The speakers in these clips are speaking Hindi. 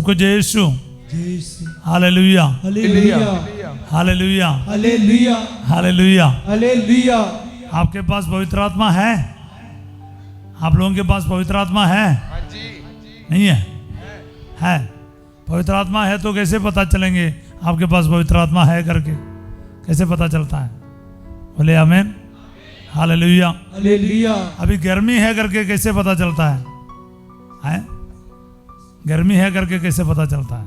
रुको यीशु, हालेलुया हालेलुया हालेलुया। आपके पास पवित्र आत्मा है? आप लोगों के पास पवित्र आत्मा है? नहीं है? है। पवित्र आत्मा है तो कैसे पता चलेंगे आपके पास पवित्र आत्मा है करके? कैसे पता चलता है? बोले आमीन, हालेलुया। अभी गर्मी है करके कैसे पता चलता है? हैं? गर्मी है करके कैसे पता चलता है?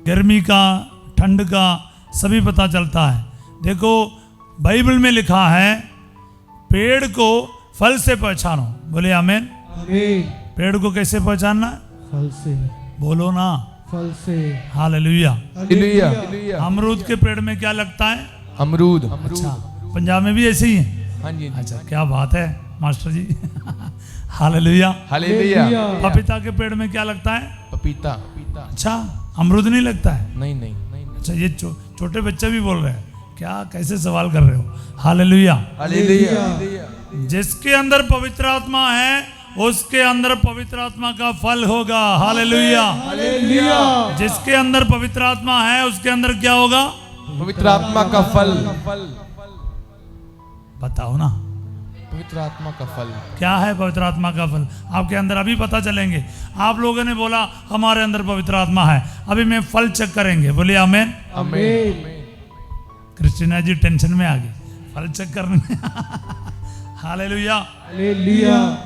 गर्मी का, ठंड का सभी पता चलता है। देखो बाइबल में लिखा है पेड़ को फल से पहचानो। बोले आमीन। पेड़ को कैसे पहचानना? फल से। बोलो ना, फल से। हालेलुया। हालेलुया। अमरूद के पेड़ में क्या लगता है? अमरूद। अच्छा, पंजाब में भी ऐसे ही है? हाँ जी। अच्छा, क्या बात है मास्टर जी। Hallelujah hallelujah. पपीता के पेड़ में क्या लगता है? पपीता। अच्छा, अमरूद नहीं लगता है? नहीं नहीं। अच्छा, ये छोटे बच्चे भी बोल रहे हैं, क्या कैसे सवाल कर रहे हो? हालेलुया। हालेलुया। जिसके अंदर पवित्र आत्मा है उसके अंदर पवित्र आत्मा का फल होगा। हालेलुया। जिसके अंदर पवित्र आत्मा है उसके अंदर क्या होगा? पवित्र आत्मा का फल। बताओ ना, पवित्र आत्मा का फल क्या है? पवित्र आत्मा का फल आपके अंदर अभी पता चलेंगे। आप लोगों ने बोला हमारे अंदर पवित्र आत्मा है, अभी मैं फल चेक करेंगे। बोलिए आमीन। आमीन। क्रिस्टीना जी टेंशन में आ गई, फल चेक करने में। हालेलुया।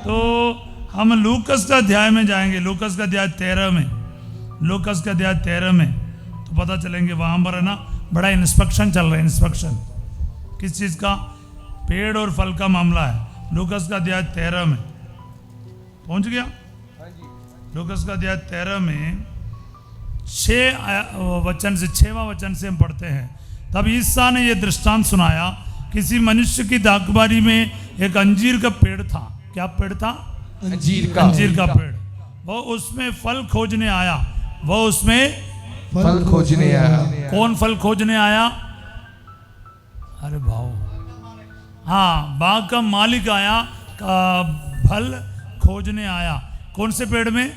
तो हम लूकस का अध्याय में जाएंगे, लूकस का अध्याय 13 में। लूकस का अध्याय 13 में तो पता चलेंगे, वहां पर है ना बड़ा इंस्पेक्शन चल रहा है। इंस्पेक्शन किस चीज का? पेड़ और फल का मामला है। लूकस का अध्याय 13 में पहुंच गया। लूकस का अध्याय 13 में 6वां वचन से हम पढ़ते हैं। तब ईसा ने यह दृष्टांत सुनाया, किसी मनुष्य की दाखबारी में एक अंजीर का पेड़ था। क्या पेड़ था? अंजीर का पेड़। वो उसमें फल खोजने आया। वो उसमें फल खोजने आया। कौन फल खोजने आया? अरे भाव, हाँ, बाग का मालिक आया, का फल खोजने आया। कौन से पेड़ में?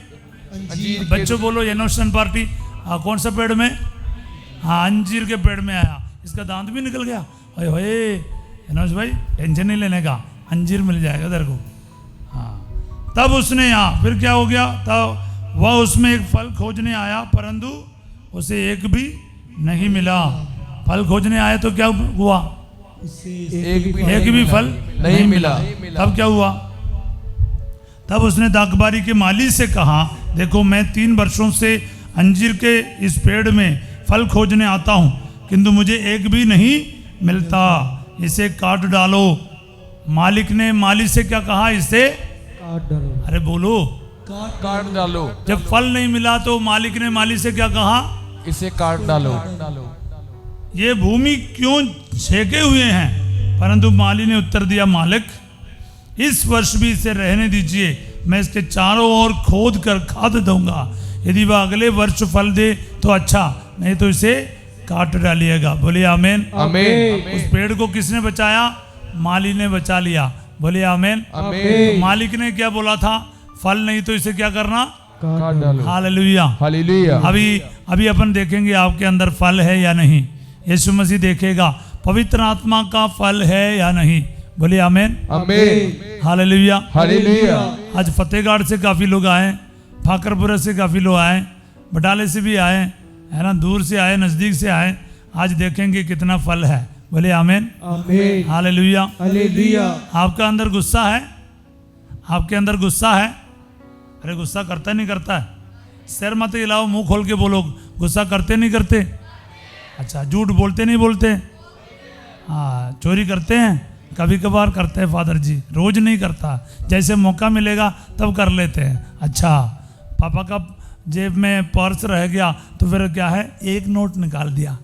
बच्चों बोलो, इनोवेशन पार्टी। हाँ, कौन सा पेड़ में? हाँ, अंजीर के पेड़ में आया। इसका दांत भी निकल गया। ओए होए इनोश भाई, टेंशन नहीं लेने का, अंजीर मिल जाएगा तेरे को। हाँ, तब उसने यहाँ फिर क्या हो गया? तब वह उसमें एक फल खोजने आया, परंतु उसे एक भी नहीं मिला। फल खोजने आया तो क्या हुआ? एक भी फल नहीं मिला। तब क्या हुआ? तब उसने दाखबारी के माली से कहा, देखो मैं 3 वर्षों से अंजीर के इस पेड़ में फल खोजने आता हूँ, किंतु मुझे एक भी नहीं मिलता। इसे काट डालो। मालिक ने माली से क्या कहा? इसे काट डालो। अरे बोलो, काट डालो। जब फल नहीं मिला तो मालिक ने माली से क्या कहा? इसे काट डालो। ये भूमि क्यों छेके हुए हैं? परंतु माली ने उत्तर दिया, मालिक इस वर्ष भी इसे रहने दीजिए, मैं इसके चारों ओर खोद कर खाद दूंगा। यदि वह अगले वर्ष फल दे तो अच्छा, नहीं तो इसे काट डालिएगा। बोलिए आमीन। आमीन। उस पेड़ को किसने बचाया? माली ने बचा लिया। बोलिए आमीन। आमीन। मालिक ने क्या बोला था? फल नहीं तो इसे क्या करना? काट डालो। हालेलुया। हालेलुया। अभी अपन देखेंगे आपके अंदर फल है या नहीं। यीशु मसीह देखेगा पवित्र आत्मा का फल है या नहीं। बोलिए आमीन। आमीन। हालेलुया। हालेलुया। आज फतेहगढ़ से काफ़ी लोग आए, फाकरपुरा से काफ़ी लोग आए, बटाले से भी आए, है ना, दूर से आए, नज़दीक से आए। आज देखेंगे कितना फल है। बोलिए आमीन। आमीन। हालेलुया। हालेलुया। आपका अंदर गुस्सा है? आपके अंदर गुस्सा है? अरे गुस्सा करता नहीं करता है? सिर मत हिलाओ, मुंह खोल के बोलो, गुस्सा करते नहीं करते? अच्छा, झूठ बोलते नहीं बोलते? हाँ, चोरी करते हैं? कभी कभार करते हैं फादर जी, रोज नहीं करता, जैसे मौका मिलेगा तब कर लेते हैं। अच्छा, पापा का जेब में पर्स रह गया तो फिर क्या है, एक नोट निकाल दिया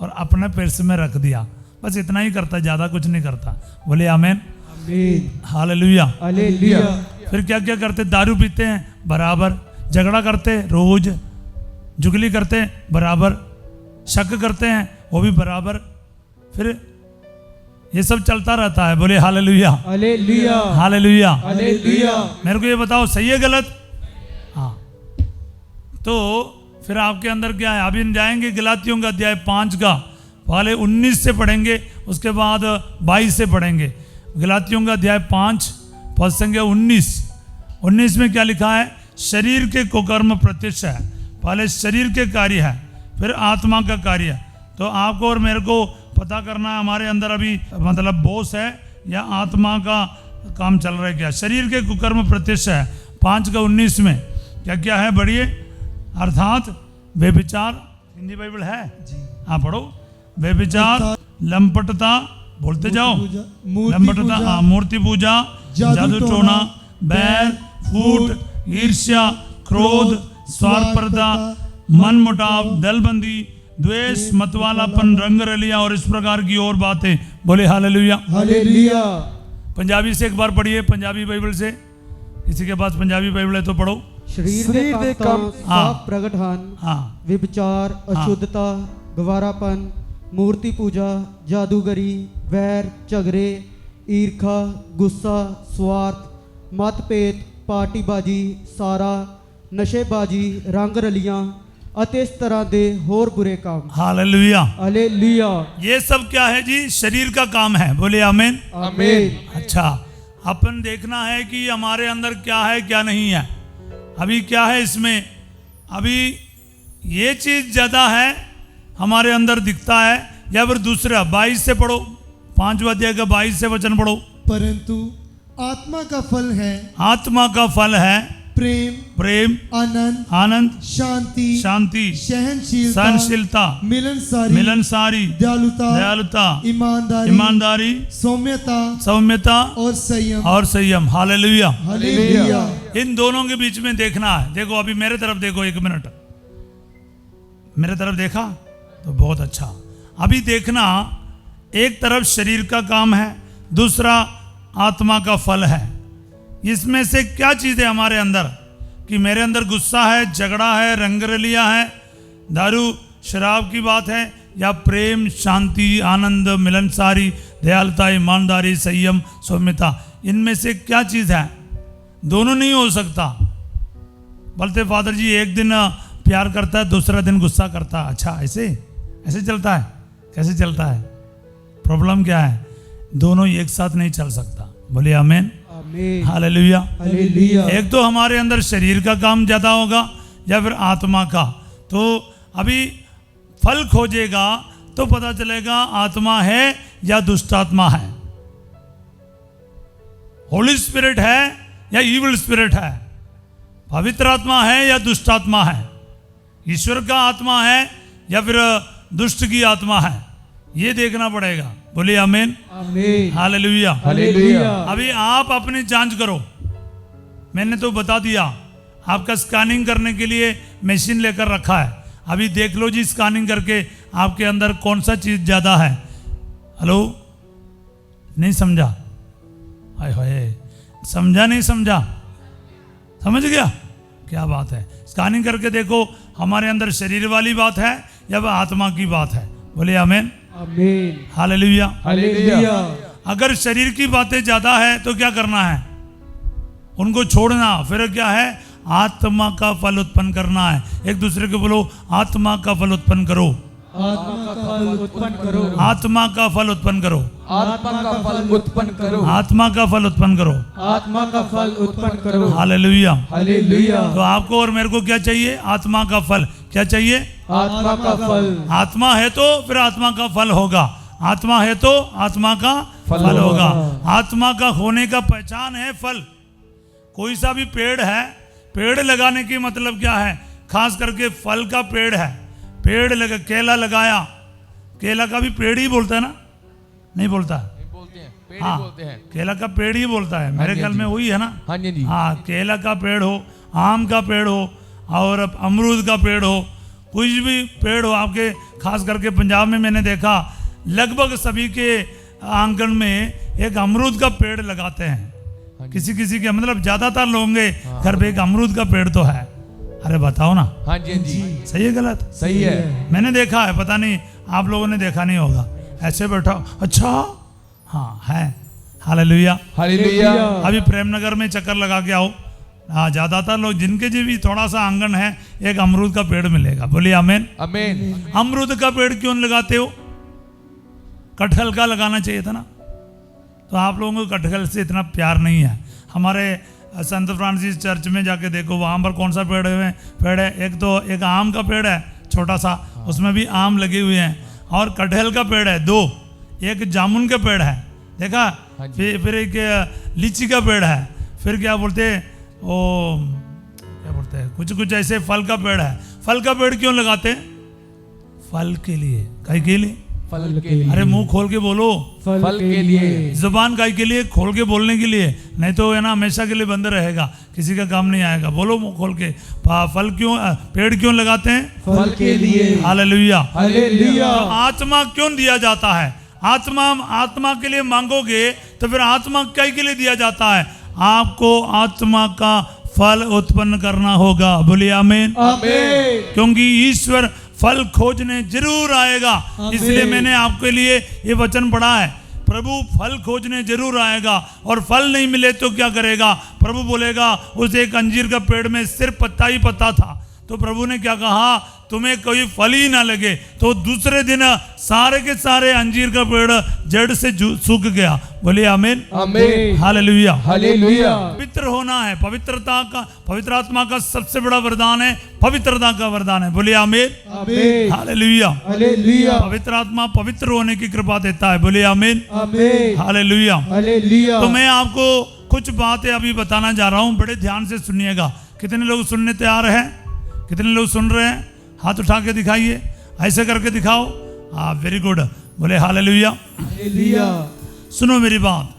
और अपने पर्स में रख दिया, बस इतना ही करता, ज़्यादा कुछ नहीं करता। बोले आमीन। हालेलुया। हालेलुया। फिर क्या क्या करते? दारू पीते हैं बराबर, झगड़ा करते रोज, जुगली करते बराबर, शक करते हैं वो भी बराबर, फिर ये सब चलता रहता है। बोले हालेलुया। हालेलुया। हालेलुया। हालेलुया। मेरे को ये बताओ, सही है गलत? हाँ, तो फिर आपके अंदर क्या है, अभी जाएंगे गलातियों का अध्याय 5 का, पहले 19 से पढ़ेंगे, उसके बाद 22 से पढ़ेंगे। गलातियों का अध्याय 5 पद संख्या 19 में क्या लिखा है, शरीर के कुकर्म प्रत्यक्ष है। पहले शरीर के कार्य है, फिर आत्मा का कार्य है। तो आपको और मेरे को पता करना है हमारे अंदर अभी मतलब बोस है या आत्मा का काम चल रहा है क्या। शरीर के कुकर्म प्रत्यक्ष है 5 का 19 में क्या क्या है, बढ़िए। अर्थात व्यभिचार, हिंदी बाइबल है, हाँ पढ़ो। व्यभिचार, लंपटता, बोलते जाओ, लंपटता, मूर्ति पूजा, जादू टोना, बैर, फूट, ईर्ष्या, क्रोध, स्वार्थपरता, मन मुटाव, दलबंदी, द्वेष, मतवालापन, रंगरलिया और इस प्रकार की और बातें। बोले हालेलुया। हालेलुया। पंजाबी से एक बार पढ़िए, पंजाबी बाइबल से। किसी के पास पंजाबी बाइबल है तो पढ़ो। शरीर ਦੇ ਕੰਮ ਸਾਫ਼ ਪ੍ਰਗਟ ਹਨ। हाँ ਵਿਭਚਾਰ, ਅਸ਼ੁੱਧਤਾ, ਗਵਾਰਾਪਨ, ਮੂਰਤੀ ਪੂਜਾ, ਜਾਦੂਗਰੀ, ਵੈਰ, ਝਗੜੇ, ਈਰਖਾ, ਗੁੱਸਾ, ਸਵਾਰਥ, ਮਤਭੇਦ, ਪਾਰਟੀਬਾਜ਼ੀ, ਸਾਰਾ, ਨਸ਼ੇਬਾਜ਼ੀ, ਰੰਗ ਰਲੀਆਂ ਅਤੇ ਇਸ ਤਰ੍ਹਾਂ ਦੇ ਹੋਰ बुरे काम। हालेलुया। हालेलुया। ये सब क्या है जी, शरीर का काम है। बोले आमीन। आमीन। अच्छा, अपन देखना है कि हमारे अंदर क्या है क्या नहीं है। अभी क्या है इसमें, अभी ये चीज ज्यादा है हमारे अंदर दिखता है, या फिर दूसरा 22 से पढ़ो, 5वां अध्याय का 22 से वचन पढ़ो। परंतु आत्मा का फल है आत्मा का फल है प्रेम, प्रेम, आनंद, आनंद, शांति, शांति, सहनशीलता, सहनशीलता, मिलनसारी, दयालुता, दयालुता, ईमानदारी, ईमानदारी, सौम्यता सौम्यता और संयम। हालेलुया। हालेलुया। इन दोनों के बीच में देखना है। देखो अभी मेरे तरफ देखो, 1 मिनट मेरे तरफ देखा तो बहुत अच्छा। अभी देखना, एक तरफ शरीर का काम है, दूसरा आत्मा का फल है। इसमें से क्या चीज़ है हमारे अंदर, कि मेरे अंदर गुस्सा है, झगड़ा है, रंगरलिया है, दारू शराब की बात है, या प्रेम, शांति, आनंद, मिलनसारी, दयालुता, ईमानदारी, संयम, सौम्यता, इनमें से क्या चीज़ है। दोनों नहीं हो सकता। बोलते फादर जी एक दिन प्यार करता है, दूसरा दिन गुस्सा करता है। अच्छा, ऐसे चलता है? कैसे चलता है? प्रॉब्लम क्या है, दोनों एक साथ नहीं चल सकता। बोलिए आमीन। आमीन। हालेलुया। हालेलुया। एक तो हमारे अंदर शरीर का काम ज्यादा होगा या फिर आत्मा का। तो अभी फल खोजेगा तो पता चलेगा आत्मा है या दुष्ट आत्मा है, होली स्पिरिट है या ईविल स्पिरिट है, पवित्र आत्मा है या दुष्ट आत्मा है, ईश्वर का आत्मा है या फिर दुष्ट की आत्मा है, ये देखना पड़ेगा। बोलिए आमीन। आमीन। हालेलुया। हालेलुया। अभी आप अपनी जांच करो, मैंने तो बता दिया, आपका स्कैनिंग करने के लिए मशीन लेकर रखा है। अभी देख लो जी स्कैनिंग करके आपके अंदर कौन सा चीज ज्यादा है। हेलो, नहीं समझा? हाय हाय, समझा नहीं समझा? समझ गया? क्या बात है। स्कैनिंग करके देखो हमारे अंदर शरीर वाली बात है या वह आत्मा की बात है। बोले आमीन। आमीन। हालेलुया। हालेलुया। अगर शरीर की बातें ज्यादा है तो क्या करना है, उनको छोड़ना। फिर क्या है, आत्मा का फल उत्पन्न करना है। एक दूसरे को बोलो, आत्मा का फल उत्पन्न करो। आत्मा का फल उत्पन्न करो। आत्मा का फल उत्पन्न करो। आत्मा का फल उत्पन्न करो। आत्मा का फल उत्पन्न करो। आत्मा का फल उत्पन्न करो। हालेलुया। हालेलुया। तो आपको और मेरे को क्या चाहिए? आत्मा का फल। क्या चाहिए? आत्मा का फल। आत्मा है तो फिर आत्मा का फल होगा। आत्मा है तो आत्मा का फल होगा। आत्मा का होने का पहचान है फल। कोई सा भी पेड़ है, पेड़ लगाने की मतलब क्या है, खास करके फल का पेड़ है। पेड़ लगा, केला लगाया, केला का भी पेड़ ही बोलता है ना, नहीं बोलता? बोलते हैं, पेड़ हाँ, ही बोलते हैं। केला का पेड़ ही बोलता है, मेरे जी, ख्याल हाँ में जी। वही है ना। हाँ जी, हाँ जी। हाँ, केला का पेड़ हो, आम का पेड़ हो और अमरूद का पेड़ हो, कुछ भी पेड़ हो आपके, खास करके पंजाब में मैंने देखा लगभग सभी के आंगन में एक अमरूद का पेड़ लगाते हैं। किसी किसी के मतलब ज्यादातर लोगों के घर पे एक अमरूद का पेड़ तो है। अरे बताओ ना, हाँ जी, हाँ जी। सही है गलत? सही है। मैंने देखा है, पता नहीं आप लोगों ने देखा नहीं होगा। ऐसे बैठा, अच्छा हाँ है। हालेलुया। हालेलुया। अभी प्रेमनगर में चक्कर लगा के आओ, हाँ, ज़्यादातर लोग जिनके जी भी थोड़ा सा आंगन है, एक अमरूद का पेड़ मिलेगा। बोलिए आमीन। आमीन। अमरूद का पेड़ क्यों लगाते हो? कटहल का लगाना चाहिए था ना। तो आप लोगों को कटहल से इतना प्यार नहीं है। हमारे संत फ्रांसिस चर्च में जाके देखो, वहाँ पर कौन सा पेड़ है? एक आम का पेड़ है छोटा सा, उसमें भी आम लगे हुए हैं, और कटहल का पेड़ है 2, एक जामुन का पेड़ है, देखा? हाँ जी। फिर एक लीची का पेड़ है, फिर क्या बोलते हैं वो, क्या बोलते हैं, कुछ ऐसे फल का पेड़ है। फल का पेड़ क्यों लगाते हैं? फल के लिए। काहे के लिए? फल के लिए। अरे मुंह खोल के बोलो। फल के लिए। जुबान काहे के लिए? खोल के बोलने के लिए, नहीं तो है ना हमेशा के लिए बंद रहेगा, किसी का काम नहीं आएगा। बोलो मुंह खोल के। फल क्यों, पेड़ क्यों लगाते हैं? फल के लिए। हालेलुया। हालेलुया। तो आत्मा क्यों दिया जाता है? आत्मा के लिए मांगोगे तो फिर आत्मा क्या के लिए दिया जाता है? आपको आत्मा का फल उत्पन्न करना होगा। बोलिए आमीन। आमीन। क्योंकि ईश्वर फल खोजने जरूर आएगा। इसलिए मैंने आपके लिए ये वचन पढ़ा है, प्रभु फल खोजने जरूर आएगा, और फल नहीं मिले तो क्या करेगा? प्रभु बोलेगा, उस एक अंजीर का पेड़ में सिर्फ पत्ता ही पत्ता था, तो प्रभु ने क्या कहा? तुम्हें कोई फल ही ना लगे, तो दूसरे दिन सारे के सारे अंजीर का पेड़ जड़ से सूख गया। बोलिए आमीन। आमीन। हालेलुया। हालेलुया। पवित्र होना है। पवित्र आत्मा का सबसे बड़ा वरदान है, पवित्रता का वरदान है। बोलिए आमीन। आमीन। हालेलुया। हालेलुया। पवित्र आत्मा पवित्र होने की कृपा देता है। बोलिए आमीन। आमीन। हालेलुया। हालेलुया। तो मैं आपको कुछ बातें अभी बताना जा रहा हूं, बड़े ध्यान से सुनिएगा। कितने लोग सुनने तैयार हैं? कितने लोग सुन रहे हैं? हाथ उठा के दिखाइए, ऐसे करके दिखाओ। हाँ, वेरी गुड। बोले हालेलुया। हालेलुया। सुनो मेरी बात,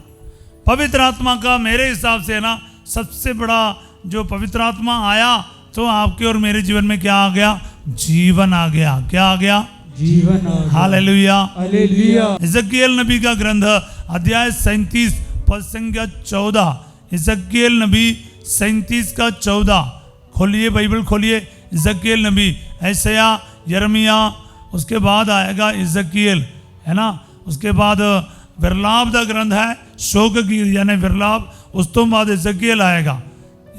पवित्र आत्मा का मेरे हिसाब से ना सबसे बड़ा जो पवित्र आत्मा आया, तो आपके और मेरे जीवन में क्या आ गया? जीवन आ गया। क्या आ गया? जीवन आ गया। हालेलुया। हालेलुया। इज़कियल नबी का ग्रंथ अध्याय 37 पद संख्या 14। इज़कियल नबी 37 का 14। खोलिए बाइबल, खोलिए। इज़कियल नबी, ऐसाया, यिर्मयाह, उसके बाद आएगा इज़कियल, है ना? उसके बाद विरलाप का ग्रंथ है, शोक की यानी विरलाप, उस तो बाद इज़कियल आएगा।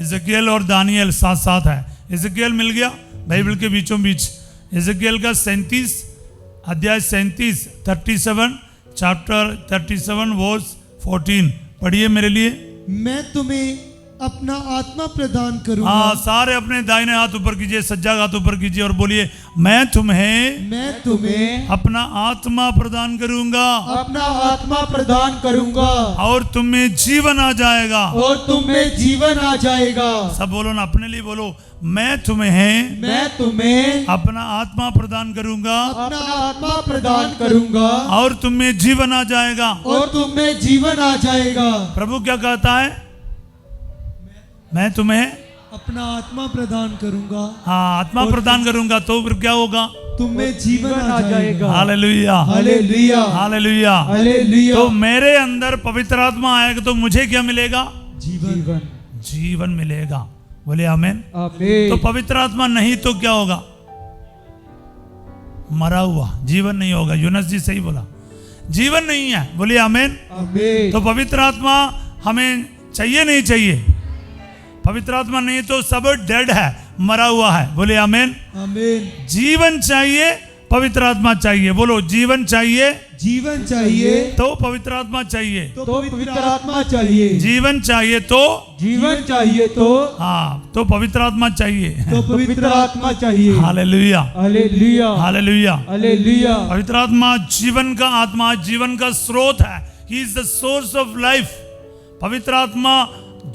इज़कियल और दानियल साथ साथ है। इज़कियल मिल गया बाइबल के बीचों बीच। इज़कियल का 37 अध्याय 37 37 चैप्टर 37 वर्स 14 पढ़िए मेरे लिए। मैं तुम्हें अपना आत्मा प्रदान करूंगा। हाँ, सारे अपने दाहिने हाथ ऊपर कीजिए, सज्जा हाथ ऊपर कीजिए और बोलिए, मैं तुम्हें अपना आत्मा प्रदान करूंगा, अपना आत्मा प्रदान करूंगा, और तुम में जीवन आ जाएगा। और तुम में जीवन आ जाएगा। सब बोलो ना, अपने लिए बोलो, मैं तुम्हें अपना आत्मा प्रदान करूंगा, आत्मा प्रदान करूंगा, और तुम में जीवन आ जाएगा। और तुम में जीवन आ जाएगा। प्रभु क्या कहता है? मैं तुम्हें अपना आत्मा प्रदान करूंगा। हाँ, आत्मा प्रदान करूंगा, तो फिर क्या होगा? तुम में जीवन आ जाएगा। हालेलुया। हालेलुया। हालेलुया। हालेलुया। तो मेरे अंदर पवित्र आत्मा आएगा तो मुझे क्या मिलेगा? जीवन मिलेगा। बोले आमीन। आमीन। तो पवित्र आत्मा नहीं तो क्या होगा? मरा हुआ, जीवन नहीं होगा। यूनस जी सही बोला, जीवन नहीं है। बोलिए आमीन। आमीन। तो पवित्र आत्मा हमें चाहिए नहीं चाहिए? पवित्र आत्मा नहीं तो सब डेड है, मरा हुआ है। बोले आमीन। आमीन। जीवन चाहिए, पवित्र आत्मा चाहिए। बोलो, जीवन चाहिए, जीवन चाहिए तो पवित्र आत्मा चाहिए। तो पवित्र आत्मा चाहिए। जीवन चाहिए तो जीवन चाहिए तो हाँ, तो पवित्र आत्मा चाहिए। तो पवित्र आत्मा चाहिए। हालेलुया। हालेलुया। हालेलुया। हालेलुया। पवित्र आत्मा जीवन का आत्मा, जीवन का स्रोत है। He is the source of life. पवित्र आत्मा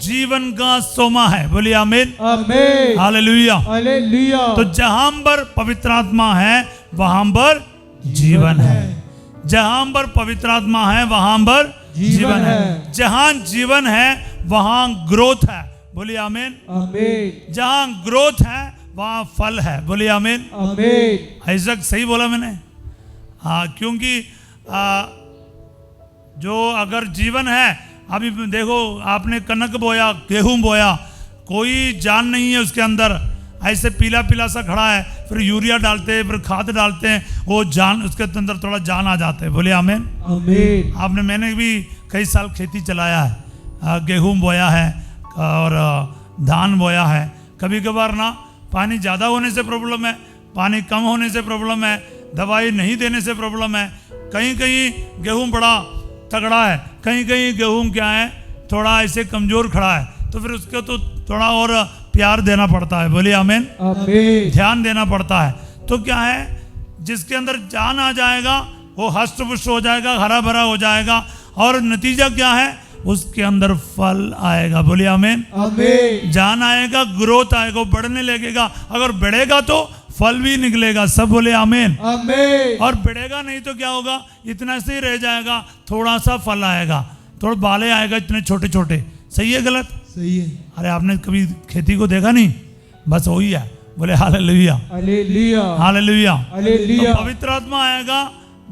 जीवन का सोमा है। बोलिए आमीन। आमीन। हालेलुया। हालेलुया। तो जहां पर पवित्र आत्मा है वहां पर जीवन है। जहां पर पवित्र आत्मा है वहां पर जीवन है। जहां जीवन है वहां ग्रोथ है। बोलिए आमीन। आमीन। जहां ग्रोथ है वहां फल है। बोलिए आमीन। आमीन। ऐसा सही बोला मैंने? हाँ, क्योंकि जो अगर जीवन है, अभी देखो आपने कनक बोया, गेहूं बोया, कोई जान नहीं है उसके अंदर, ऐसे पीला पीला सा खड़ा है, फिर यूरिया डालते हैं, फिर खाद डालते हैं, वो जान, उसके अंदर थोड़ा जान आ जाता है। बोले आमीन। मैंने भी कई साल खेती चलाया है, गेहूं बोया है और धान बोया है। कभी कभार ना पानी ज़्यादा होने से प्रॉब्लम है, पानी कम होने से प्रॉब्लम है, दवाई नहीं देने से प्रॉब्लम है। कहीं कहीं गेहूं बड़ा तगड़ा है, कहीं कहीं गेहूं क्या है थोड़ा ऐसे कमज़ोर खड़ा है, तो फिर उसको तो थोड़ा और प्यार देना पड़ता है। बोलिए आमीन। आमीन। ध्यान देना पड़ता है। तो क्या है, जिसके अंदर जान आ जाएगा वो हष्ट पुष्ट हो जाएगा, हरा भरा हो जाएगा, और नतीजा क्या है, उसके अंदर फल आएगा। बोलिए आमीन। आमीन। जान आएगा, ग्रोथ आएगा, वो बढ़ने लगेगा। अगर बढ़ेगा तो फल भी निकलेगा। सब बोले आमीन। आमीन। और बढ़ेगा नहीं तो क्या होगा, इतना से ही रह जाएगा, थोड़ा सा फल आएगा, थोड़ा बाले आएगा इतने छोटे छोटे। सही है गलत? सही है। अरे आपने कभी खेती को देखा नहीं? बस वही है। बोले हालेलुया, हालेलुया, हालेलुया। हालेलुया। तो पवित्र आत्मा आएगा,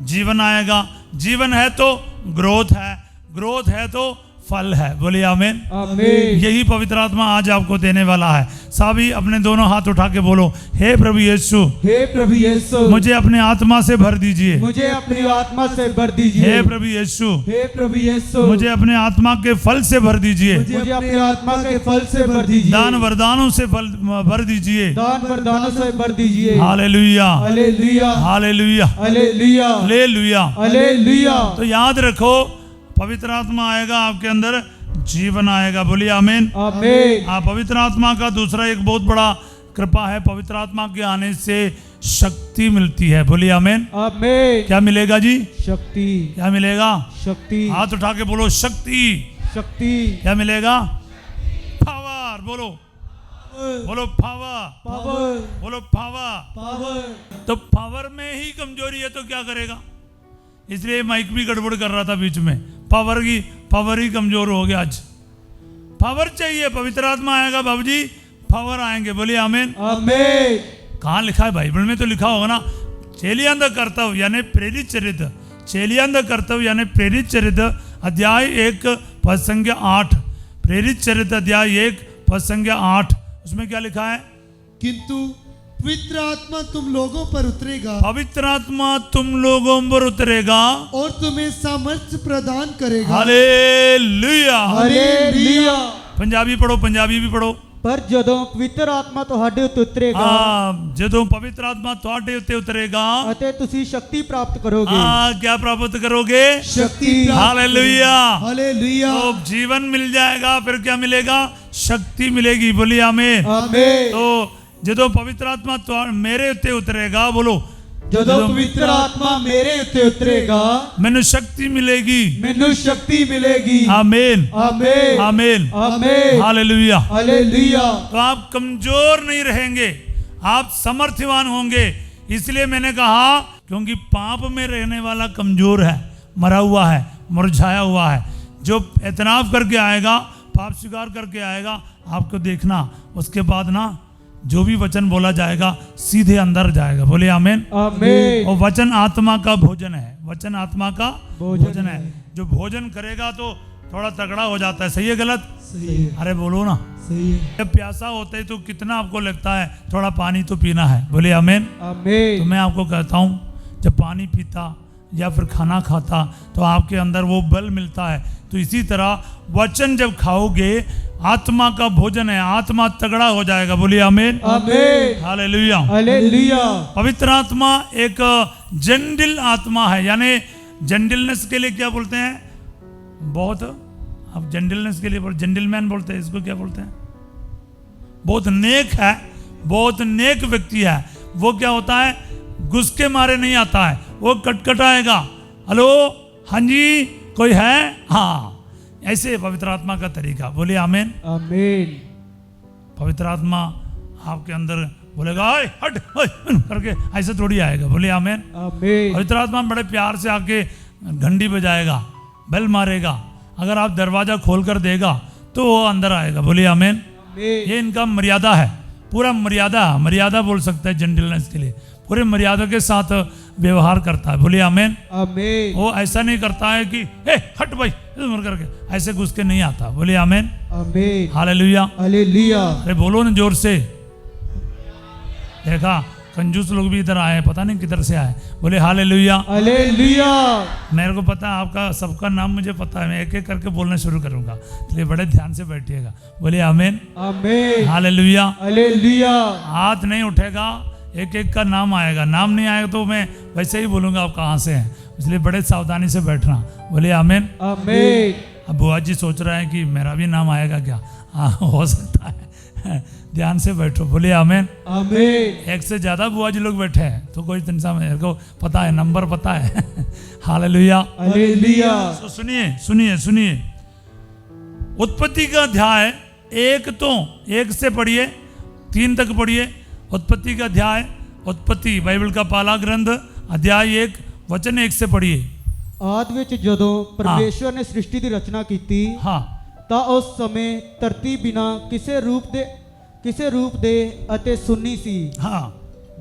जीवन आएगा। जीवन है तो ग्रोथ है, ग्रोथ है तो फल है। बोलिए आमीन। आमीन। यही पवित्र आत्मा आज आपको देने वाला है। सभी अपने दोनों हाथ उठा के बोलो, हे प्रभु यीशु, हे प्रभु यीशु, मुझे अपने आत्मा से भर दीजिए। मुझे अपनी आत्मा से भर दीजिए। हे प्रभु यीशु, हे प्रभु यीशु, मुझे अपने आत्मा के फल से भर दीजिए। मुझे अपनी आत्मा के फल से भर दीजिए। दान वरदानों से फल भर दीजिए। दान वरदानों से भर दीजिए। Hallelujah, hallelujah, hallelujah, hallelujah, hallelujah. Hallelujah. तो याद रखो, पवित्र आत्मा आएगा, आपके अंदर जीवन आएगा। बोलिए आमीन। आमीन। पवित्र आत्मा का दूसरा एक बहुत बड़ा कृपा है, पवित्र आत्मा के आने से शक्ति मिलती है। बोलिए आमीन। आमीन। क्या मिलेगा जी? शक्ति। क्या मिलेगा? शक्ति। हाथ उठा के बोलो, शक्ति। शक्ति। क्या मिलेगा? पावर। बोलो, बोलो पावर, पावर, बोलो पावर। पावर। तो पावर में ही कमजोरी है तो क्या करेगा? इसलिए माइक भी गड़बड़ कर रहा था बीच में। पावर ही कमजोर हो गया आज। पावर चाहिए, पवित्र आत्मा आएगा बाबूजी, पावर आएंगे। बोलिए आमीन। आमीन। कहाँ लिखा है? बाइबल में तो लिखा होगा ना, चेलियां द कर्तव्य यानी प्रेरित चरित्र, चेलियां द कर्तव्य यानी प्रेरित चरित्र अध्याय 1 पद संख्या 8, प्रेरित चरित्र अध्याय 1 पद संख्या 8, उसमें क्या लिखा है? किंतु पवित्र आत्मा तुम लोगों पर उतरेगा, पवित्र आत्मा तुम लोगों पर उतरेगा और तुम्हें सामर्थ्य प्रदान करेगा। हालेलुया। हालेलुया। पंजाबी पढ़ो, पंजाबी भी पढ़ो। पर ਜਦੋਂ ਪਵਿੱਤਰ ਆਤਮਾ ਤੁਹਾਡੇ ਉੱਤੇ ਉਤਰੇਗਾ ਜਦੋਂ पवित्र आत्मा ਤੁਹਾਡੇ ਉੱਤੇ ਉਤਰੇਗਾ ਅਤੇ ਤੁਸੀਂ ਸ਼ਕਤੀ ਪ੍ਰਾਪਤ ਕਰੋਗੇ। क्या प्राप्त करोगे? शक्ति। हालेलुया। हालेलुया। तो जीवन मिल जाएगा, फिर क्या मिलेगा? शक्ति मिलेगी। बोलिए आमीन। आमीन। तो ਜਦੋਂ पवित्र आत्मा मेरे उत्ते उतरेगा, बोलो, ਜਦੋਂ ਪਵਿੱਤਰ ਆਤਮਾ ਮੇਰੇ ਉੱਤੇ ਉਤਰੇਗਾ मैंने शक्ति मिलेगी। ਮੈਨੂੰ ਸ਼ਕਤੀ ਮਿਲੇਗੀ। आमीन, आमीन। आमीन, आमीन। हालेलुया। हालेलुया। तो आप कमजोर नहीं रहेंगे, आप समर्थवान होंगे। इसलिए मैंने कहा, क्योंकि पाप में रहने वाला कमजोर है, मरा हुआ है, मुरझाया हुआ है। जो एतनाफ करके आएगा, पाप स्वीकार करके आएगा, आपको देखना, उसके बाद ना जो भी वचन बोला जाएगा सीधे अंदर जाएगा। बोले आमीन। आमीन। और वचन आत्मा का भोजन है, वचन आत्मा का भोजन भोजन है। है। जो भोजन करेगा तो थोड़ा तगड़ा हो जाता है। सही है गलत? सही है। अरे बोलो ना। सही है। जब प्यासा होते है तो कितना आपको लगता है थोड़ा पानी तो पीना है। बोले आमीन। आमीन। तो मैं आपको कहता हूँ, जब पानी पीता या फिर खाना खाता तो आपके अंदर वो बल मिलता है। तो इसी तरह वचन जब खाओगे, आत्मा का भोजन है, आत्मा तगड़ा हो जाएगा। बोलिए आमीन। आमीन। हालेलुया। हालेलुया। पवित्र आत्मा एक जंडिल आत्मा है, यानी जंडिलनेस के लिए क्या बोलते हैं? बहुत, अब जंडिलनेस के लिए जंडिलमैन बोलते हैं, इसको क्या बोलते हैं? बहुत नेक है, बहुत नेक व्यक्ति है। वो क्या होता है? गुस्से के मारे नहीं आता है, वो कटकटाएगा। हेलो, हाँ जी, कोई है? हाँ, ऐसे पवित्र आत्मा का तरीका। बोलिए आमीन। आमीन। पवित्र आत्मा आपके अंदर बोलेगा, ओए हट, ओए करके ऐसे थोड़ी आएगा। बोलिए आमीन। आमीन। पवित्र आत्मा बड़े प्यार से आके घंटी बजाएगा, बेल मारेगा। अगर आप दरवाजा खोल कर देगा तो वो अंदर आएगा। बोलिए आमीन। आमीन। ये इनका मर्यादा है, पूरा मर्यादा बोल सकता है जेंटलनेस के लिए। पूरे मर्यादा के साथ व्यवहार करता है। बोलिए आमीन। आमीन। वो ऐसा नहीं करता है कि हे हट भाई करके ऐसे घुस के नहीं आता। बोलिए आमीन। आमीन। हालेलुया। हालेलुया। अरे बोलो ना जोर से। देखा, कंजूस लोग भी इधर आए हैं, पता नहीं किधर से आए। बोले हालेलुया। हालेलुया। मेरे को पता है आपका सबका नाम मुझे पता है, मैं एक एक करके बोलना शुरू करूंगा, इसलिए बड़े ध्यान से बैठिएगा। बोले आमीन। आमीन। हालेलुया। हालेलुया। हाथ नहीं उठेगा, एक एक का नाम आएगा, नाम नहीं आएगा तो मैं वैसे ही बोलूंगा आप कहाँ से हैं, इसलिए बड़े सावधानी से बैठना। बोले आमीन। आमीन। अब बुआ जी सोच रहे हैं कि मेरा भी नाम आएगा क्या? हाँ हो सकता है, ध्यान से बैठो। बोले आमीन। आमीन। एक से ज़्यादा बुआ जी लोग बैठे हैं तो कोई टेंशन, मेरे को पता है, नंबर पता है। हालेलुया। हालेलुया। तो सुनिए सुनिए सुनिए, उत्पत्ति का अध्याय एक, तो एक से पढ़िए 3 तक पढ़िए। उत्पत्ति का अध्याय, उत्पत्ति बाइबल का पहला ग्रंथ, अध्याय 1 वचन 1 से पढ़िए। ਆਦ ਵਿੱਚ ਜਦੋਂ ਪਰਮੇਸ਼ਵਰ ਨੇ ਸ੍ਰਿਸ਼ਟੀ ਦੀ ਰਚਨਾ ਕੀਤੀ हाँ ਤਾਂ ਉਸ ਸਮੇਂ ਧਰਤੀ ਬਿਨਾ ਕਿਸੇ ਰੂਪ ਦੇ ਅਤੇ ਸੁੰਨੀ ਸੀ। हाँ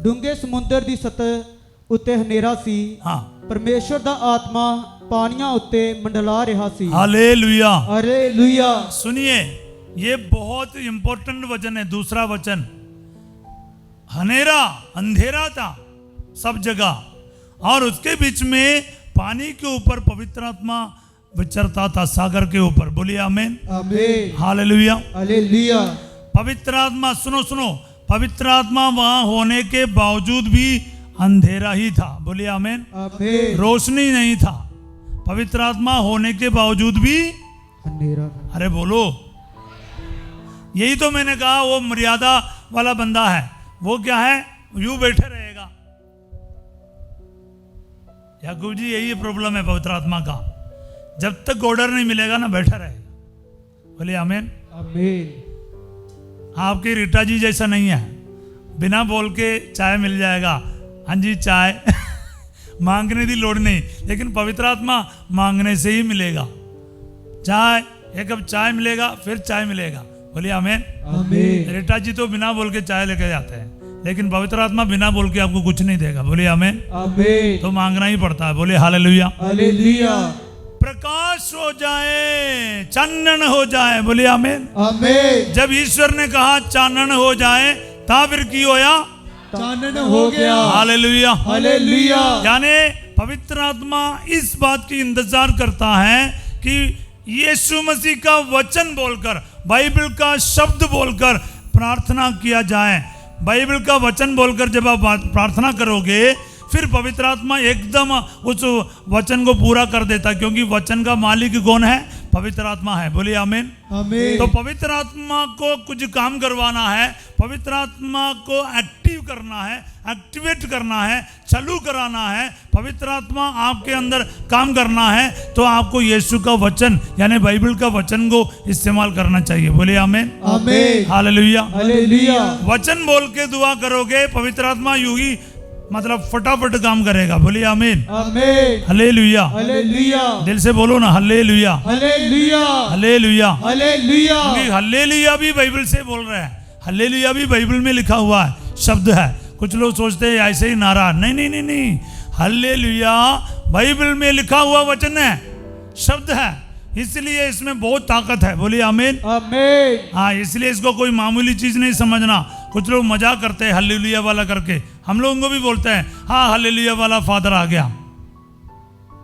ਡੂੰਘੇ ਸਮੁੰਦਰ ਦੀ ਸਤਹ ਉੱਤੇ ਹਨੇਰਾ ਸੀ। हाँ। ਪਰਮੇਸ਼ਵਰ ਦਾ ਆਤਮਾ ਪਾਣੀਆਂ ਉੱਤੇ ਮੰਡਲਾ ਰਿਹਾ ਸੀ। हालेलुया। हालेलुया। सुनिए, ये बहुत इंपॉर्टेंट वचन है। दूसरा वचन, हनेरा अंधेरा था सब जगह और उसके बीच में पानी के ऊपर पवित्र आत्मा विचरता था, सागर के ऊपर। बोलिए आमीन। आमीन। हालेलुया। हालेलुया। पवित्र आत्मा, सुनो सुनो, पवित्र आत्मा वहां होने के बावजूद भी अंधेरा ही था। बोलिए आमीन। आमीन। रोशनी नहीं था, पवित्र आत्मा होने के बावजूद भी हनेरा। अरे बोलो, यही तो मैंने कहा वो मर्यादा वाला बंदा है। वो क्या है, यूं बैठे रहेगा। याकूब जी यही प्रॉब्लम है पवित्र आत्मा का, जब तक ऑर्डर नहीं मिलेगा ना बैठा रहेगा। बोलिए आमीन। आमीन। आपकी रीटा जी जैसा नहीं है, बिना बोल के चाय मिल जाएगा। हाँ जी चाय मांगने की लोड़ नहीं, लेकिन पवित्र आत्मा मांगने से ही मिलेगा। चाय, एक कप चाय मिलेगा, फिर चाय मिलेगा। बोलिए आमीन। आमीन। रीटा जी तो बिना बोल के चाय लेके जाते हैं, लेकिन पवित्र आत्मा बिना बोल के आपको कुछ नहीं देगा। बोलिए आमीन। आमीन। तो मांगना ही पड़ता है। बोलिए हालेलुया। हालेलुया। प्रकाश हो जाए, चानन हो जाए। बोलिए आमीन। आमीन। जब ईश्वर ने कहा चानन हो जाए, ता फिर की होया? चानन हो गया। हालेलुया। हालेलुया। यानी पवित्र आत्मा इस बात की इंतजार करता है कि यीशु मसीह का वचन बोलकर, बाइबल का शब्द बोलकर प्रार्थना किया जाए। बाइबल का वचन बोलकर जब आप प्रार्थना करोगे, फिर पवित्र आत्मा एकदम उस वचन को पूरा कर देता, क्योंकि वचन का मालिक कौन है? पवित्र आत्मा है। बोलिए आमीन। आमीन। तो पवित्र आत्मा को कुछ काम करवाना है, पवित्र आत्मा को एक्टिव करना है, एक्टिवेट करना है, चालू कराना है, पवित्र आत्मा आपके अंदर काम करना है, तो आपको यीशु का वचन यानी बाइबल का वचन को इस्तेमाल करना चाहिए। बोलिए आमीन। आमीन। हालेलुया। हालेलुया। वचन बोल के दुआ करोगे, पवित्र आत्मा यूं ही मतलब फटाफट काम करेगा। बोलिए आमीन। आमीन। हालेलुया। हालेलुया। दिल से बोलो ना, हालेलुया। हालेलुया। हालेलुया। हालेलुया। क्योंकि हालेलुया भी बाइबल से बोल रहे हैं, हालेलुया भी बाइबल में लिखा हुआ है, शब्द है। कुछ लोग सोचते हैं ऐसे ही नारा, नहीं नहीं नहीं नहीं, हालेलुया बाइबल में लिखा हुआ वचन है, शब्द है, इसलिए इसमें बहुत ताकत है। बोलिए आमीन। आमीन। हाँ, इसलिए इसको कोई मामूली चीज नहीं समझना। कुछ लोग मजाक करते हैं हालेलुया वाला करके, हम लोगों को भी बोलते हैं हाँ हालेलुया वाला फादर आ गया।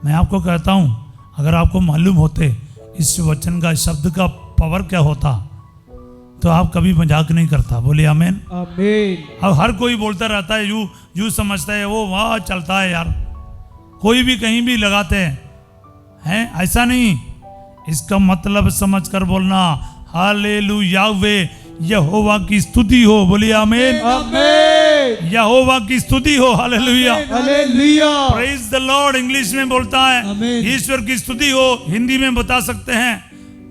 मैं आपको कहता हूं, अगर आपको मालूम होते इस वचन का, शब्द का पावर क्या होता, तो आप कभी मजाक नहीं करता। बोलिए आमीन। आमीन। अब हर कोई बोलता रहता है, यू समझता है वो वाह चलता है यार, कोई भी कहीं भी लगाते हैं, ऐसा नहीं। इसका मतलब समझकर बोलना, हालेलुया वे यहोवा की स्तुति हो। बोलिए आमीन। आमीन। यहोवा की स्तुति हो। Hallelujah. Hallelujah. Praise the Lord English में बोलता है, आमीन। ईश्वर की स्तुति हो, हिंदी में बता सकते हैं।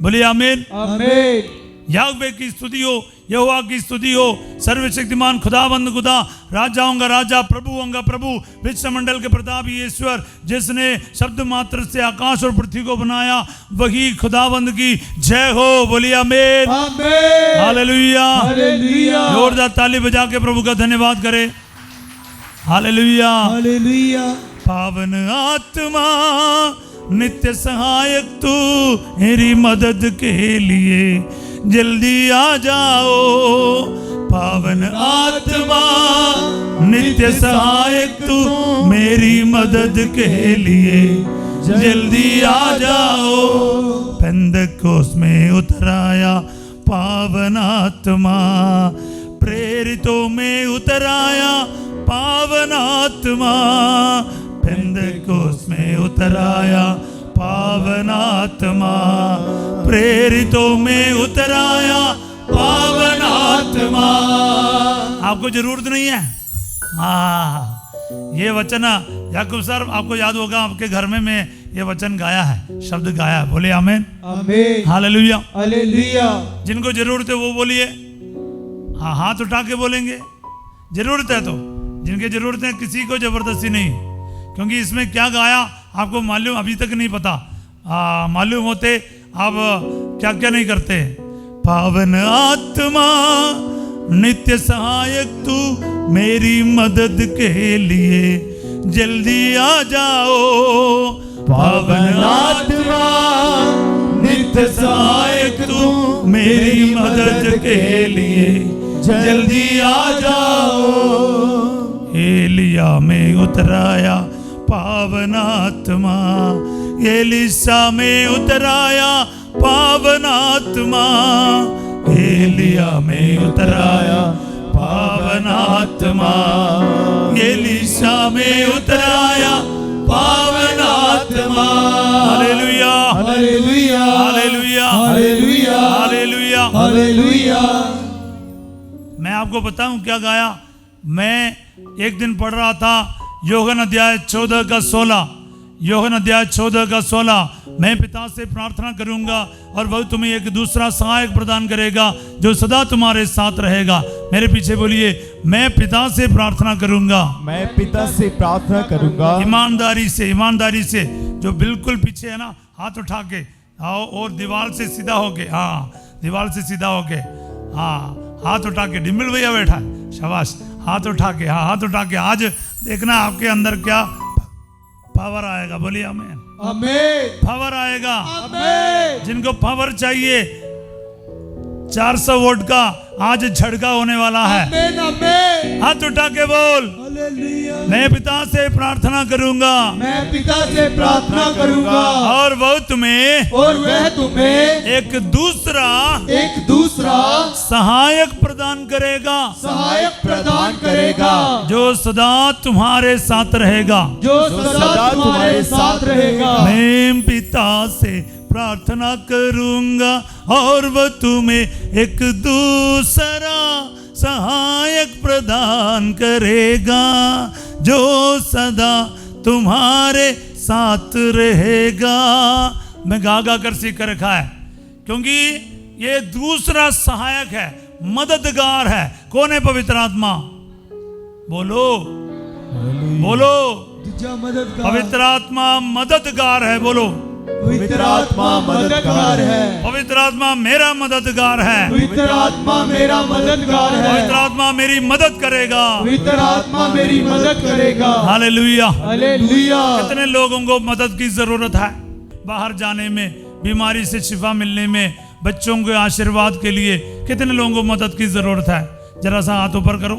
बोलिए आमीन। आमीन। याहवे की स्तुति हो, यहोवा की स्तुति हो। सर्वशक्तिमान खुदावंद खुदा, राजाओं का राजा, प्रभुओं का प्रभु, विश्वमंडल के प्रतापी ईश्वर, जिसने शब्द मात्र से आकाश और पृथ्वी को बनाया, वही खुदावंद की जय हो। बोलिए आमीन। आमीन। हालेलुया। हालेलुया। जोरदार ताली बजा के प्रभु का धन्यवाद करें। हालेलुया। हालेलुया। पावन आत्मा नित्य सहायक तू मेरी मदद के लिए जल्दी आ जाओ, पावन आत्मा नित्य सहायक तू मेरी मदद के लिए जल्दी आ जाओ। पेंतकोस्त में उतर आया पावन आत्मा, प्रेरितों में उतर आया पावन आत्मा, पेंतकोस्त में उतर आया पावन आत्मा, प्रेरितों में उतर आया पावन आत्मा। आपको जरूरत नहीं है। ये वचन याकूब सर आपको याद होगा, आपके घर में मैं ये वचन गाया है, शब्द गाया है। बोले आमीन, आमीन, हालेलुया, हालेलुया। जिनको जरूरत है वो बोलिए। हाँ, हाथ उठा के बोलेंगे। जरूरत है तो, जिनके जरूरत है किसी को जबरदस्ती नहीं, क्योंकि इसमें क्या गाया आपको मालूम अभी तक नहीं पता। मालूम होते आप क्या क्या नहीं करते। पावन आत्मा नित्य सहायक तू मेरी मदद के लिए जल्दी आ जाओ। पावन आत्मा नित्य सहायक तू मेरी मदद के लिए जल्दी आ जाओ। एलिया में उतर आया पावन आत्मा, एलिशा में उतर आया पावन आत्मा, एलिया में उतर आया पावन आत्मा, एलिशा में उतर आया पावन आत्मा। Hallelujah, hallelujah, hallelujah, hallelujah, hallelujah, hallelujah. मैं आपको बताऊं क्या गाया। मैं एक दिन पढ़ रहा था यूहन्ना अध्याय 14 का 16, यूहन्ना अध्याय 14 का 16। मैं पिता से प्रार्थना करूंगा और वह तुम्हें एक दूसरा सहायक प्रदान करेगा जो सदा तुम्हारे साथ रहेगा। मेरे पीछे बोलिए, मैं पिता से प्रार्थना करूंगा। मैं पिता से प्रार्थना करूंगा। ईमानदारी से, ईमानदारी से। जो बिल्कुल पीछे है ना, हाथ उठा के आओ और दीवार से सीधा होके, हाँ दीवार से सीधा होके, हाँ हाथ उठा के। डिम्बल भैया बैठा है, शाबाश। हाथ उठा के, हाँ हाथ उठा के। आज देखना आपके अंदर क्या पावर आएगा। बोलिए आमीन, आमीन, पावर आएगा। आमीन। जिनको पावर चाहिए, 400 वोट का आज झटका होने वाला है। आमीन, आमीन। हाथ उठा के बोल, हालेलुया। मैं पिता से प्रार्थना करूंगा, मैं पिता से प्रार्थना करूंगा और वह तुम्हें एक दूसरा सहायक प्रदान करेगा, सहायक प्रदान करेगा, जो सदा तुम्हारे साथ रहेगा, जो सदा तुम्हारे साथ रहेगा। मैं पिता से प्रार्थना करूंगा और वह तुम्हें एक दूसरा सहायक प्रदान करेगा, जो सदा तुम्हारे साथ रहेगा। मैं गा गा कर सीख कर रखा है, क्योंकि ये दूसरा सहायक है, मददगार है। कौन है? पवित्र आत्मा। बोलो बोलो, पवित्र आत्मा मददगार है। बोलो, पवित्र आत्मा मददगार है। पवित्र आत्मा मेरा मददगार है। पवित्र आत्मा मेरा मददगार है। पवित्र आत्मा मेरी मदद करेगा। पवित्र आत्मा मेरी मदद करेगा। Hallelujah, hallelujah. कितने लोगों को मदद की जरूरत है? बाहर जाने में, बीमारी से शिफा मिलने में, बच्चों के आशीर्वाद के लिए कितने लोगों को मदद की जरूरत है? जरा सा हाथ ऊपर करो।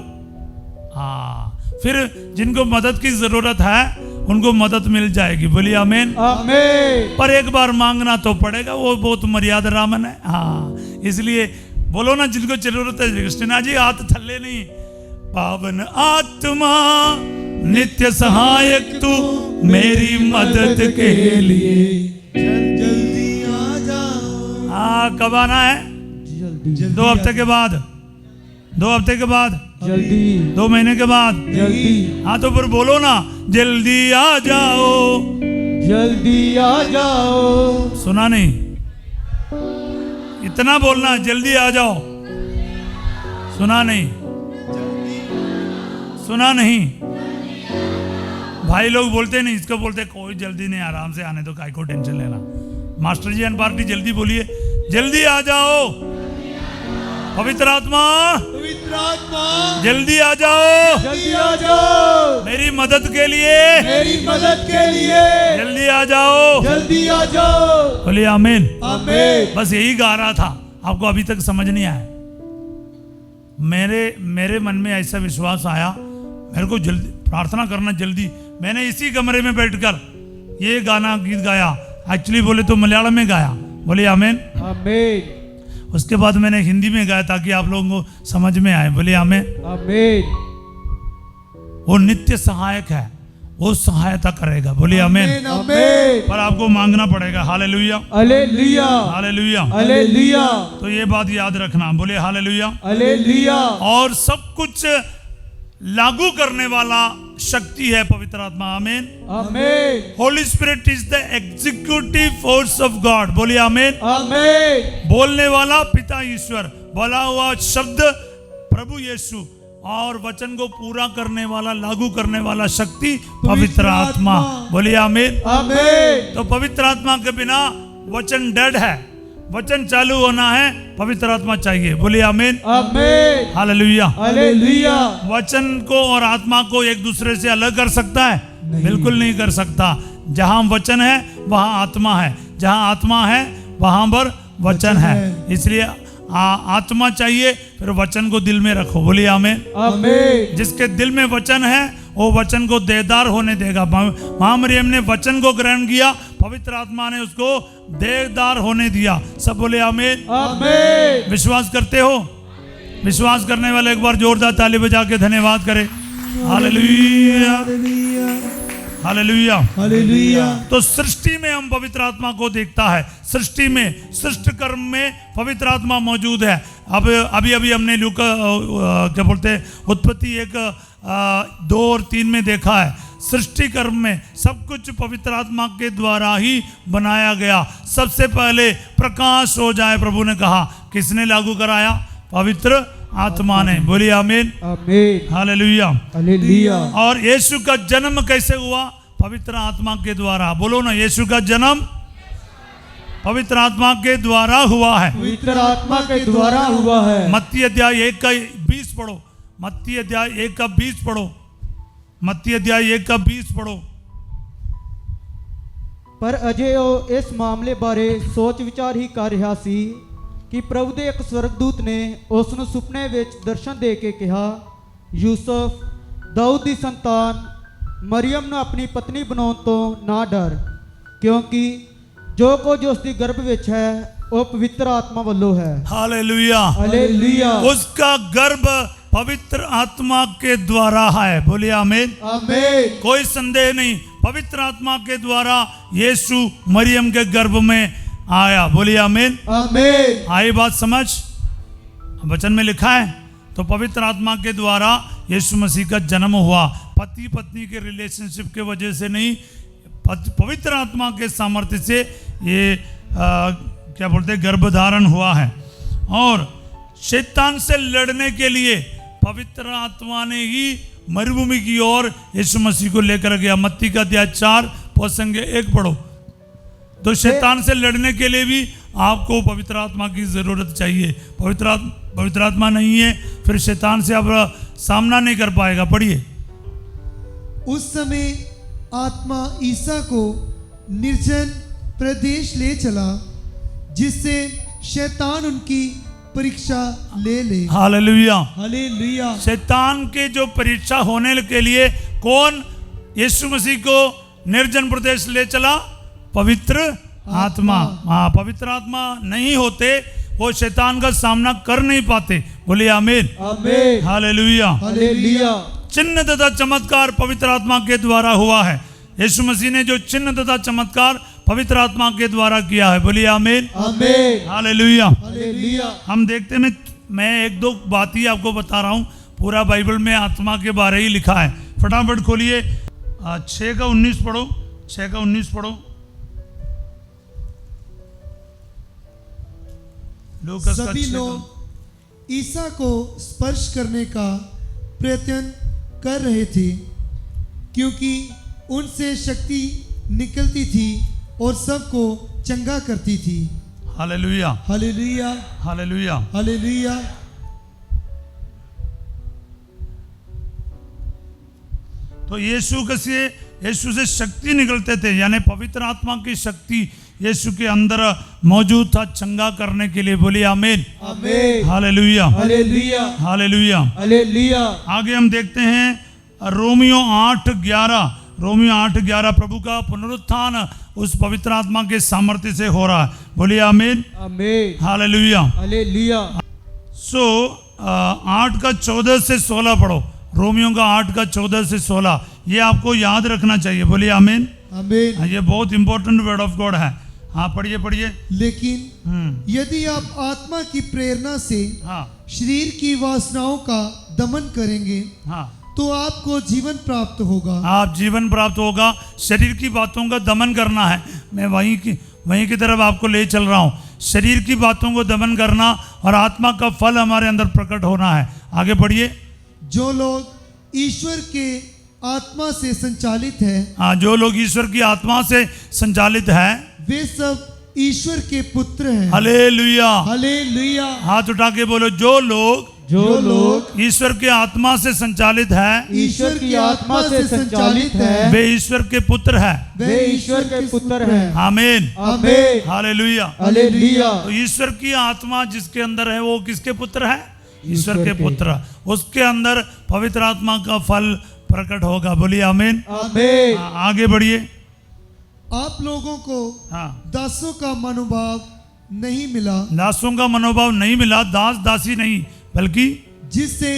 हाँ, फिर जिनको मदद की जरूरत है उनको मदद मिल जाएगी। बोलिए आमीन, आमीन। पर एक बार मांगना तो पड़ेगा, वो बहुत मर्यादा रामन है। हाँ, इसलिए बोलो ना, जिनको जरूरत है। कृष्णा जी हाथ थल्ले नहीं। पावन आत्मा नित्य सहायक तू मेरी मदद के लिए जल्दी आ जाओ। हाँ, कब आना है? जल्दी, 2 हफ्ते के बाद, 2 हफ्ते के बाद, जल्दी, 2 महीने के बाद। जल्दी। हाँ, तो फिर बोलो ना, जल्दी आ जाओ, जल्दी आ जाओ। सुना नहीं? इतना बोलना, जल्दी आ जाओ। सुना नहीं? सुना नहीं? भाई लोग बोलते नहीं, इसको बोलते कोई जल्दी नहीं, आराम से आने दो, काय को टेंशन लेना। मास्टर जी एंड पार्टी, जल्दी बोलिए, जल्दी आ जाओ। पवित्र आत्मा, पवित्र आत्मा जल्दी आ जाओ, जल्दी आ जाओ। मेरी मदद के लिए, मेरी मदद के लिए जल्दी आ जाओ। जल्दी आ जाओ। बोलिए आमीन। आमीन। बस यही गा रहा था, आपको अभी तक समझ नहीं आया। मेरे मन में ऐसा विश्वास आया, मेरे को जल्दी प्रार्थना करना जल्दी। मैंने इसी कमरे में बैठकर ये गाना गीत गाया, एक्चुअली बोले तो मलयालम में गाया, बोले आमीन। आमीन उसके बाद मैंने हिंदी में गाया ताकि आप लोगों को समझ में आए, बोले आमीन। आमीन। वो नित्य सहायक है, वो सहायता करेगा, बोले आमीन। आमीन। पर आपको मांगना पड़ेगा। Hallelujah, hallelujah, hallelujah. हालेलुया, तो ये बात याद रखना, बोले हालेलुया। हालेलुया। और सब कुछ लागू करने वाला शक्ति है पवित्र आत्मा, आमीन। आमीन। Holi spirit is the executive force of God, बोलिए आमीन। आमीन। बोलने वाला पिता ईश्वर, बोला हुआ शब्द प्रभु यीशु, और वचन को पूरा करने वाला, लागू करने वाला शक्ति पवित्र आत्मा, बोलिए आमीन। आमीन। तो पवित्र आत्मा के बिना वचन डेड है, वचन चालू होना है, पवित्र आत्मा चाहिए, बोलिए आमीन। आमीन। हालेलुया। हालेलुया। वचन को और आत्मा को एक दूसरे से अलग कर सकता है? बिल्कुल नहीं कर सकता। जहां वचन है वहां आत्मा है, जहां आत्मा है वहां पर वचन है। इसलिए आत्मा चाहिए, फिर वचन को दिल में रखो, बोलिए आमीन। आमीन। जिसके दिल में वचन है वो वचन को देदार होने देगा। मां मरियम ने वचन को ग्रहण किया, पवित्र आत्मा ने उसको देदार होने दिया। सब बोले आमीन। आमीन। विश्वास करते हो? विश्वास करने वाले एक बार जोरदार ताली बजा के धन्यवाद करें। Hallelujah, hallelujah, hallelujah. तो सृष्टि में हम पवित्र आत्मा को देखता है, सृष्टि में, सृष्टि कर्म में पवित्र आत्मा मौजूद है। अब अभी हमने लूका क्या बोलते हैं, उत्पत्ति 1:2 और 3 में देखा है। सृष्टि कर्म में सब कुछ पवित्र आत्मा के द्वारा ही बनाया गया। सबसे पहले प्रकाश हो जाए, प्रभु ने कहा, किसने लागू कराया? पवित्र आत्मा ने, बोलिए आमीन। आमीन। Hallelujah, hallelujah. और यीशु का जन्म कैसे हुआ? पवित्र आत्मा के द्वारा। बोलो ना, यीशु का जन्म पवित्र आत्मा के द्वारा हुआ है। पवित्र आत्मा के द्वारा हुआ है। मत्ती अध्याय 1:20 पढ़ो, मत्ती अध्याय 1:20 पढ़ो, मत्ती अध्याय 1:20 पढ़ो। पर ਅਜੇ ਉਹ ਇਸ ਮਾਮਲੇ ਬਾਰੇ ਸੋਚ ਵਿਚਾਰ ਹੀ ਕਰ ਰਿਹਾ ਸੀ ਕਿ ਪ੍ਰਭੂ ਦੇ ਇੱਕ ਸਵਰਗਦੂਤ ਨੇ ਉਸ ਨੂੰ ਸੁਪਨੇ ਵਿੱਚ ਦਰਸ਼ਨ ਦੇ ਕੇ ਕਿਹਾ, ਯੂਸਫ, ਦਾਊਦ ਦੀ ਸੰਤਾਨ ਮਰੀਅਮ ਨੂੰ ਆਪਣੀ ਪਤਨੀ ਬਣਾਉਣ ਤੋਂ ਨਾ ਡਰ, ਕਿਉਂਕਿ ਜੋ ਕੁਝ ਉਸ ਦੀ ਗਰਭ ਵਿੱਚ ਹੈ ਉਹ ਪਵਿੱਤਰ ਆਤਮਾ ਵੱਲੋਂ ਹੈ। Hallelujah, hallelujah. उसका गर्भ पवित्र आत्मा के द्वारा है, बोलिए आमीन। आमीन। कोई संदेह नहीं, पवित्र आत्मा के द्वारा यीशु मरियम के गर्भ में आया, बोलिए आमीन। आमीन। आई बात समझ? वचन में लिखा है, तो पवित्र आत्मा के द्वारा यीशु मसीह का जन्म हुआ। पति पत्नी के रिलेशनशिप के वजह से नहीं, पवित्र आत्मा के सामर्थ्य से ये क्या बोलते हैं, गर्भधारण हुआ है। और शैतान से लड़ने के लिए पवित्र आत्मा ने ही मरुभूमि की ओर यीशु मसीह को लेकर गया। मत्ती का अध्याय 4 प्रसंग 1 पढ़ो। तो शैतान से लड़ने के लिए भी आपको पवित्र आत्मा की जरूरत चाहिए। पवित्र आत्मा नहीं है, फिर शैतान से आप सामना नहीं कर पाएगा। पढ़िए। उस समय आत्मा ईसा को निर्जन प्रदेश ले चला, जिससे शैतान उनकी परीक्षा ले। हालेलुया। हालेलुया। शैतान के जो परीक्षा होने के लिए कौन यीशु मसीह को निर्जन प्रदेश ले चला? पवित्र आत्मा। हाँ, पवित्र आत्मा नहीं होते वो शैतान का सामना कर नहीं पाते, बोलिए आमीन। आमीन। हालेलुया। हालेलुया। चिन्ह तथा चमत्कार पवित्र आत्मा के द्वारा हुआ है। यीशु मसीह ने जो चिन्ह तथा चमत्कार पवित्र आत्मा के द्वारा किया है, बोलिए आमीन। आमीन। हालेलुया। हालेलुया। हम देखते हैं, मैं 1-2 बात ही आपको बता रहा हूँ, पूरा बाइबल में आत्मा के बारे ही लिखा है। फटाफट खोलिए 6:19 पढ़ो, 6:19 पढ़ो। लूकास का सभी 6 लोग ईसा को स्पर्श करने का प्रयत्न कर रहे थे, क्योंकि उनसे शक्ति निकलती थी और सबको चंगा करती थी। Hallelujah, hallelujah, hallelujah. हालेलुया। तो यीशु से शक्ति निकलते थे, यानी पवित्र आत्मा की शक्ति यीशु के अंदर मौजूद था चंगा करने के लिए। बोलिए आमीन, आमीन, हालेलुया, हालेलुया, हालेलुया। हालेलुया। आगे हम देखते हैं रोमियो 8:11। रोमियो 8:11 प्रभु का पुनरुत्थान उस पवित्र आत्मा के सामर्थ्य से हो रहा है। बोलिए आमीन, आमीन, हालेलुया। हालेलुया। सो 8 का 14 से 16 पढ़ो। रोमियो का 8 का 14 से 16 ये आपको याद रखना चाहिए। बोलिए आमीन, आमीन। ये बहुत इंपॉर्टेंट वर्ड ऑफ गॉड है। हाँ पढ़िए पढ़िए। लेकिन यदि आप आत्मा की प्रेरणा से हाँ शरीर की वासनाओं का दमन करेंगे हाँ, तो आपको जीवन प्राप्त होगा। आप जीवन प्राप्त होगा। शरीर की बातों का दमन करना है। मैं वहीं की तरफ आपको ले चल रहा हूँ। शरीर की बातों को दमन करना और आत्मा का फल हमारे अंदर प्रकट होना है। आगे बढ़िए। जो लोग ईश्वर के आत्मा से संचालित है, हाँ, जो लोग ईश्वर की आत्मा से संचालित है वे सब ईश्वर के पुत्र हैं। हालेलुया। हालेलुया। हाथ उठा के बोलो, जो लोग ईश्वर के आत्मा से संचालित है ईश्वर की आत्मा से संचालित है, वे ईश्वर के पुत्र है। वे ईश्वर के पुत्र हैं। आमीन, आमीन, हालेलुया। हालेलुया। तो ईश्वर की आत्मा जिसके अंदर है वो किसके पुत्र है? ईश्वर के पुत्र। उसके अंदर पवित्र आत्मा का फल प्रकट होगा। बोलिए आमीन, आमीन। आगे बढ़िए। आप लोगों को हाँ, दासों का मनोभाव नहीं मिला, दासों का मनोभाव नहीं मिला, दास दासी नहीं, बल्कि जिससे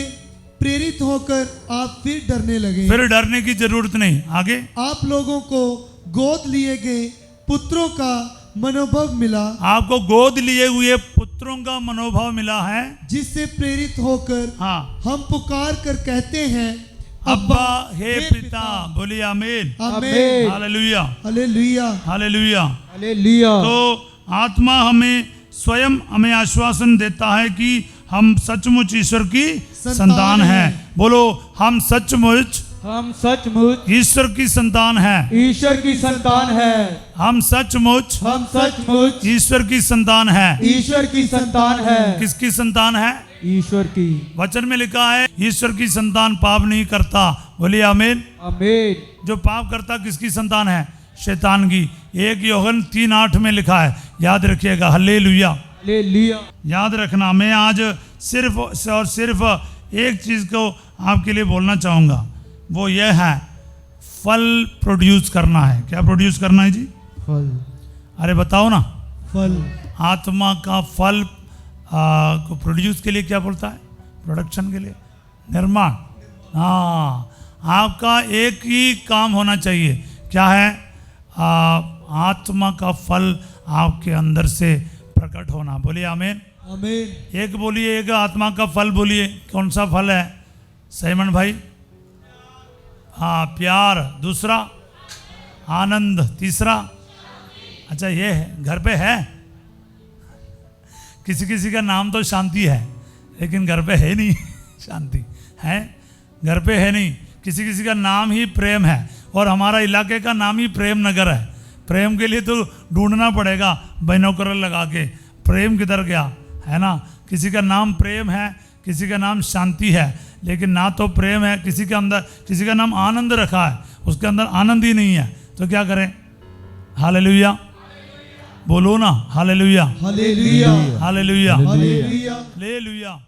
प्रेरित होकर आप फिर डरने लगे। फिर डरने की जरूरत नहीं। आगे, आप लोगों को गोद लिए गए पुत्रों का मनोभाव मिला, आपको गोद लिए हुए पुत्रों का मनोभाव मिला है। जिससे प्रेरित होकर हाँ, हम पुकार कर कहते हैं, अब्बा हे पिता। बोलिए आमीन, आमीन। Hallelujah, hallelujah. हालेलुया। हालेलुया। तो आत्मा हमें स्वयं हमें आश्वासन देता है कि हम सचमुच ईश्वर की संतान हैं। बोलो, हम सचमुच ईश्वर की संतान है। ईश्वर की संतान है। हम सचमुच ईश्वर की संतान है। ईश्वर की संतान है। किसकी संतान है? ईश्वर की। वचन में लिखा है ईश्वर की संतान पाप नहीं करता। बोलिए आमीन। आमीन। जो पाप करता किसकी संतान है? शैतान की। 1 यूहन्ना 3:8 में लिखा है, याद रखिएगा। Hallelujah, hallelujah. याद रखना। मैं आज सिर्फ और सिर्फ एक चीज को आपके लिए बोलना चाहूंगा, वो यह है फल प्रोड्यूस करना है। क्या प्रोड्यूस करना है जी? फल। अरे बताओ ना। फल। आत्मा का फल को प्रोड्यूस के लिए क्या बोलता है? प्रोडक्शन के लिए, निर्माण। हाँ, आपका एक ही काम होना चाहिए। क्या है? आत्मा का फल आपके अंदर से प्रकट होना। बोलिए आमीन, आमीन। एक बोलिए, एक आत्मा का फल बोलिए। कौन सा फल है सैमन भाई? हाँ, प्यार। दूसरा आनंद। तीसरा, अच्छा ये है, घर पे है। किसी किसी का नाम तो शांति है, लेकिन घर पे है नहीं शांति है, घर पे है नहीं। किसी किसी का नाम ही प्रेम है, और हमारा इलाके का नाम ही प्रेम नगर है। प्रेम के लिए तो ढूंढना पड़ेगा बाइनोकुलर लगा के, प्रेम किधर गया, है ना। किसी का नाम प्रेम है, किसी का नाम शांति है, लेकिन ना तो प्रेम है किसी के अंदर। किसी का नाम आनंद रखा है, उसके अंदर आनंद ही नहीं है, तो क्या करें? हालेलुया, बोलो ना। Hallelujah, hallelujah. Hallelujah, hallelujah. Hallelujah.